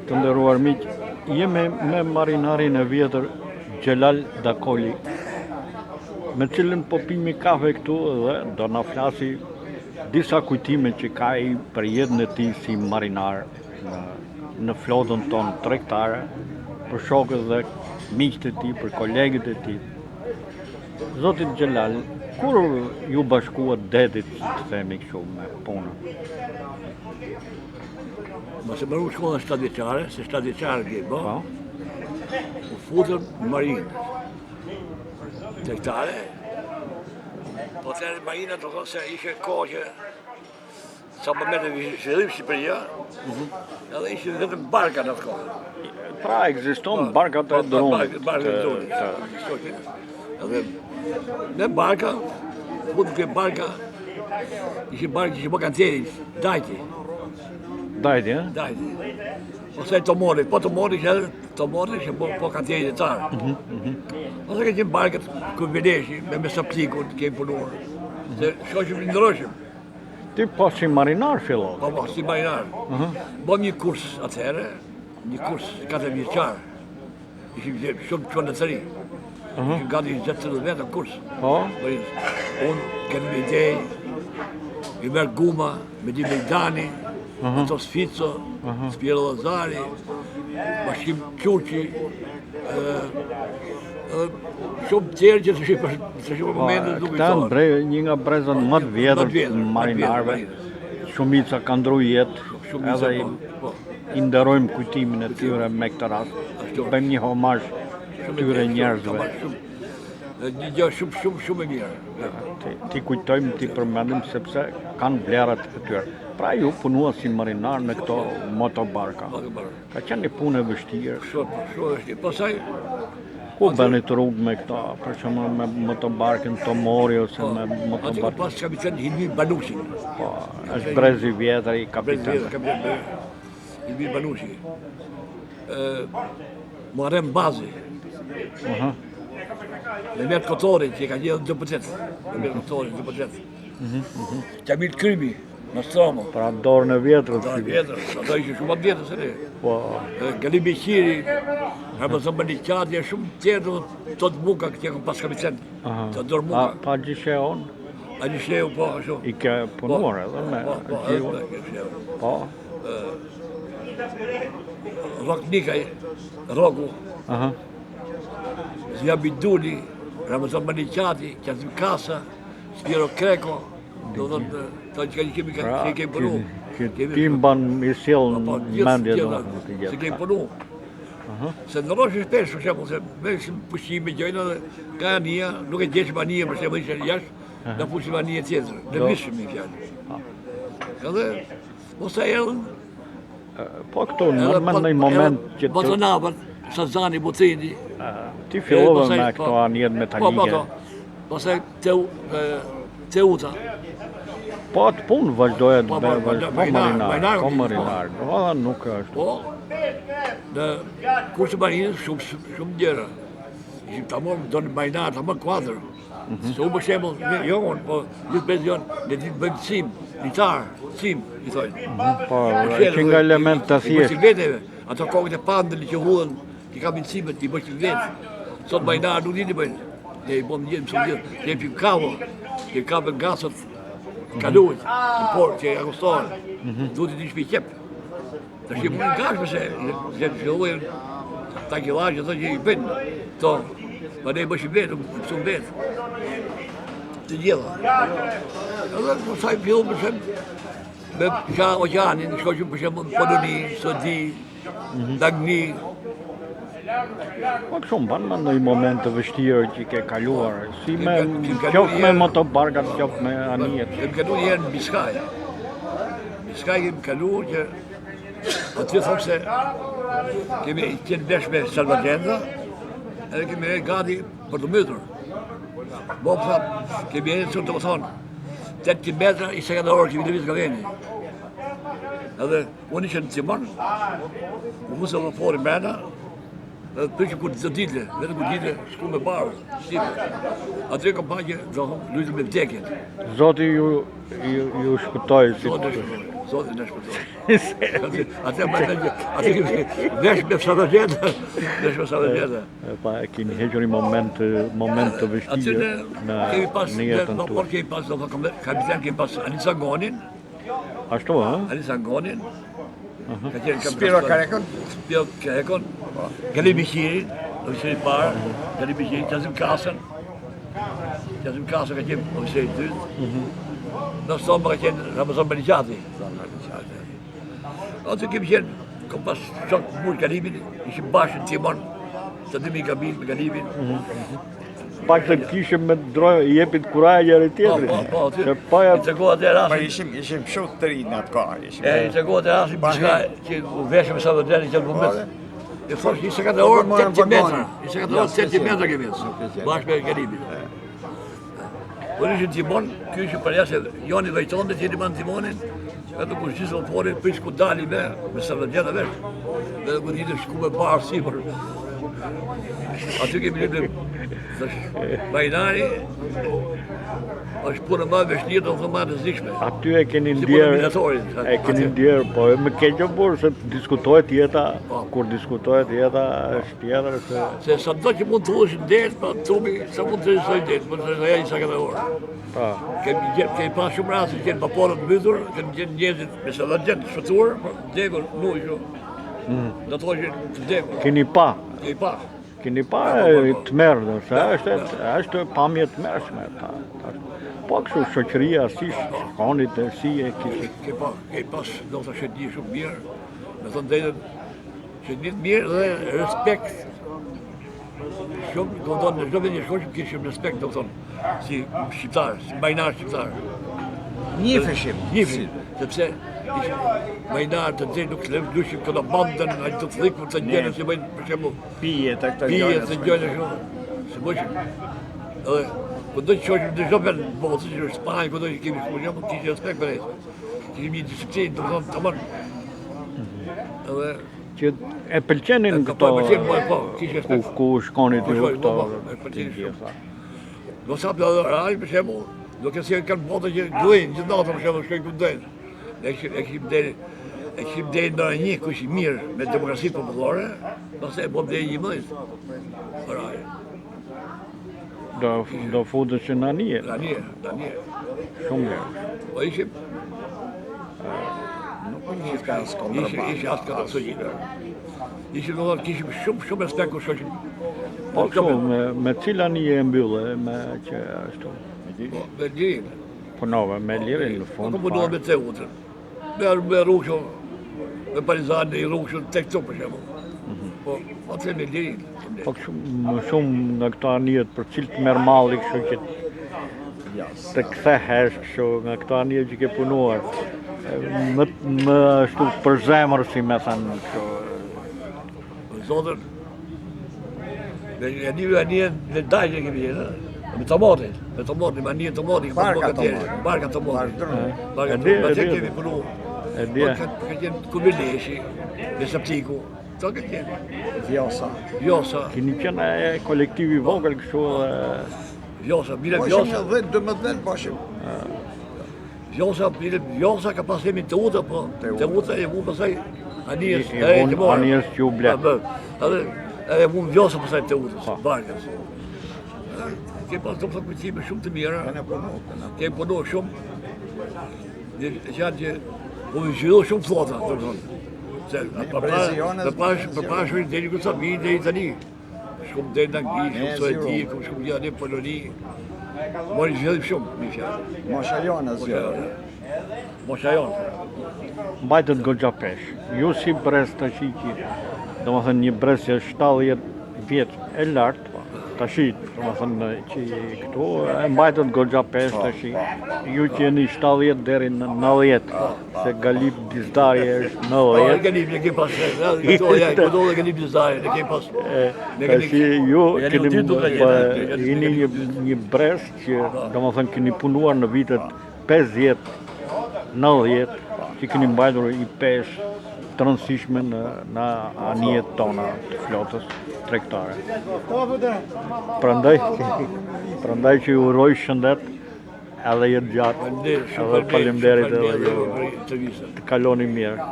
Të nderuar miq, jemi me marinarin e vjetër Xhelal Dakoli, me cilën po pimi kafe këtu dhe do na flasi disa kujtime që ka ai për jetën e tij si marinar në flotën tonë tregtare, për shokët dhe miqtë e tij, për kolegët e tij. Zotit Xhelal, kur ju bashkuat detit, të themi kështu, me punën? Mos e mbaru shkollën 7 vjeçare, se 7 vjeçare ke bo. Po. U futëm në marinë. Tregtare. Po të marina do thonë se ishe kohë që sa më metë zhvillim Shqipëria, edhe ishe vetëm barka në atë kohë. Pra, ekziston barkat e dronit. Barka e dronit. Edhe me barka, futëm ke barka, ishe barka që po kancerit, dajti. Dajti, e? Dajti. Ose tomorit, po tomorit që edhe tomorit që po kancerit e tarë. Ose ke qenë barkat këmbineshi, me saplikun kemi punuar. Se shoqim ndroshim. Ti po si marinar fillon? Po, si marinar. Bëm një kurs atëherë, një kurs 4 vjeçar. Ishim shumë qënë në cëri. Ishim gati 20 vetë në kurs. Po? Unë këtë me idej, i merë Guma, me di Mejdani, Atos Fico, Spiro Lazari, Bashkim Quqi, shumë tjerë që të shumë momentet duke i thonë. Këta një nga brezën më të vjetër marinarve, shumica ka ndru jetë, edhe i nderojmë kujtimin e tyre me këtë rast. Bëjmë një homazh tyre njerëzve. Një gjë shumë e mirë. Ti kujtojmë, ti përmendim sepse kanë vlerat e tyre. Pra ju punua si marinar në këto motobarka. Ka qenë një punë e vështirë. Shumë e vështirë. Pastaj ku bëni të rrugë me këta, për shembull me motobarkën Tomori ose me motobarkën? Atë pas kapitan Hilmi Banushi. Po, është brez i vjetër i kapitan. Hilmi Banushi. Muharrem Bazi. Mehmet Kotori, që ka gjithë 2%. Mehmet Kotori, 2%. Kamil Krymi, Nostromo. Pra dorën e vjetër. Dorën e vjetër, ato ishe shumë atë vjetër, se ne. Po. Gali Beqiri, Ramazan Balikati, shumë tjerë të muka që kom pas kapitan. Të dorë muka. Pa Gjisheon? A Gjisheu, po, ashtu. I ke punuar edhe me Gjisheu? Po. Rok Nikaj, Roku. Zia Biduli, Ramazan Balikati, Kazim Kasa, Spiro Kreko, do thonë, të që i kemi punu. Ti mban i sjellë në mendje do të gjithë. Se kemi punu. Se në roshë shpesh, për shembull, se veshim pushime gjojnë dhe ka anija, nuk e gjeshim anija, për shembull, ishe jashtë, në pushim anija tjetër, në vishëm i fjallë. Edhe, mos e erdhën. Po këtu, në një moment që të... Botonavat, Sazani, Butini. Ti fillove me këto anijet metalike. Pastaj Teuta. Po atë punë vazhdohet marinar, nuk është. Po, në kursë marinës shumë gjëra. Ishim të morëm, do në marinar, të morë 4. Se u për shembull, jo unë, po gjithë penzion, ne ditë bëjmë cim, litarë, cim, i thojnë. Po, që nga element të thjeshtë. Bicikleteve, ato kokët e pandën që hudhen, që kam cimet, i bicikletë. Sot marinar nuk një bëjnë. Ne i bom njëmë së gjithë, ne i pim kavo, që kapën gasët, kaluit, në porë që e agostohen, duhet i shpi qepë. Të shqimë në gashme se, që fillujen takilajë, të që i bëjnë, to, pa ne i bëshim vetë, pësum vetë, të gjitha. Edhe nësaj fillu përshem, me oqanin, shkoqëm përshem në Poloni, Sodi, Dagni. Po kështu mban në një moment të vështirë që ke kaluar, si me qoftë me motobarkat, qoftë me anijet. Kemi kaluar njerë në Biskaj. Biskaj kemi kaluar që aty thonë se kemi qenë vesh me salvagenda, edhe kemi e gati për të mytur. Bo pëthat, kemi e të më thonë, 8 metra i 50 orë që vitë ka veni. Edhe unë ishe në Cimon, u musë dhe fori mrena, edhe përshë kur të ditle, vetë kur ditle, shku me barë, shqipe. Atre kampanje, do thonë, lujtë me vdekjet. Zoti ju shpëtoj si Zotin në shpëtoj. Atë kemi vesh me Sallageta, vesh me Sallageta. Pa e keni hequr një moment të vështirë në jetën tuaj. Por kemi pas, kapitan kemi pas Anisa Gonin, Ashtu, ha? Anisa Gonin, ka qenë Spiro Karekon? Spiro Karekon, Gali Bishirin, oficeri parë, Gali Bishirin, Qazim Kasën ka qenë oficeri dytë, në Somba ka qenë Ramazan Beliqati. Atë kemi qenë, kom pas shok mund Galibin, ishim bashkë në timon, të dymi kabin me Galibin. Pak të kishim me drojë, i jepit kuraj njëri tjetëri. Po, i të kohët e Ma rasim. ishim shumë të ri në atë kohë. I të kohët e rasim, përshka që u veshëm e Sallageta që në moment. E fosh 24 orë, 80 metra. 24 orë, 80 metra kemi jetë, bashkë me Galibin. Por ishim timon, kjo ishim për jashtë, Joni Vajtonde që jeni man timonin, edhe kur gjithë vëporin, për ishë ku dali me Sallageta vesh. Edhe kur hitë shku me barë sipër. Aty kemi lipë Bajnari, është punë ma veshtirë dhe ma rëzikshme. Aty e keni Si punë ndjerë, minatorit. po me keqë burë se diskutohet jeta, kur diskutohet jeta është tjetër se... Se sa do që mund të ullësh në detë, pa tumi, sa mund të rësoj detë, më të rësoj e 24 orë. Pa, Kemi pas shumë rrasë, kemi paporët mbytur, kemi gjenë njerëzit me Sallageta të shfëtuar, degur, nuk shumë. Do të thoshin të degur, keni pa, kemi pa. të merë, se është pamje të mërshme. Po kështu shoqëria si shkonit e si e kishit. Kemi pas, do të shëtni shumë mirë, me thënë drejtën, shëtni mirë dhe respekt. Shumë, do të thonë, në çdo vend që shkoshim kishim respekt, do të thonë, si shqiptar, si bajnar shqiptar. Njifeshim. Sepse ishim bajnar të drejtë nuk lushim këto bandën, ai të thikë të gjenë si bëjnë për shembull. Pije të këto Pije të gjojnë shumë. Si bëjshim. Edhe kudo që shohim në çdo vend botë, që në Spanjë, kudo që kemi shkuar, kishim respekt për ai. Kishim një disiplinë, do të thonë, tamam. Edhe Që e pëlqenin këto ku shkonit ju këto. Do sapë dhe raj, për shembull, do kësi e kanë botë që duajnë, gjithë natën për shembull, shkojnë ku duajnë. E kishim deri në një ku ishim mirë me demokracitë popullore, pastaj e bëm deri një mëjt. Raj. Do futesh në anije. Anije. Shumë mirë. Po ishim, Nuk ka skondra pa. ishim atë këtë sojime. Ishim në dhërë, kishim shumë respekt ku shoshim. Po kështu, me cila anije e mbyllë, me që ashtu. Me lirin. Punove me lirin në fund. Ako punohet me Teutën. Me rrugësho, me Parizane, i rrugësho tek këtu për shembull. Po, atë me lirin. Po kështu, më shumë nga këto anijet për cilë të merë malli kështu që të kthehesh kështu nga këto anijet që ke punuar. Më ashtu për zemër si me thënë kështu. Zotën, me anijen në dajë që kemi jenë, me tomatin, me anijen tomatin, barka tomatin. Atë kemi punu. E dje. Ka qenë Kumileshi, me Saptiku, to ka qenë. Vjosa, Kini qenë e kolektivi vogël kështu dhe... Vjosa, mire Po ishim në 10-12 bashim. Vjosa ka pas hemi të uta, po të uta e mu pasaj anijes, Anijes që u ble. Edhe mu Vjosa pasaj të utës, barkës. Ke pas të kujtime shumë të mira, ke punu shumë, dhe qatë që u zhvillu shumë flota, të thonë. Përpashur dhe një kësa vinë dhe Itali, shumë dhe në Angli, shumë Sovjeti, shumë gjane Poloni, mori zhvillim shumë, mi fjallë. Moshajona zhvillim. Moshajon. Mbajtët goxha pesh. Ju si brez të shiki, do më thënë një brez që 70 vjetë e lartë, të shit, do më thënë që këtu, e mbajtët goxha pesh të shik. Ju që jeni 70 deri në 90, se Galip Dizdari është 90. Galip në kemë pas, këto dhe Galip Dizdari, në kemë pas. Tashi ju jeni një brez që, do më thënë, keni punuar në vitet 50, 90, që keni mbajtur i pesh të rëndësishme në anijet tona të flotës tregtare. Prandaj që ju uroj shëndet edhe jetë gjatë, edhe faleminderit edhe ju, të kaloni mirë.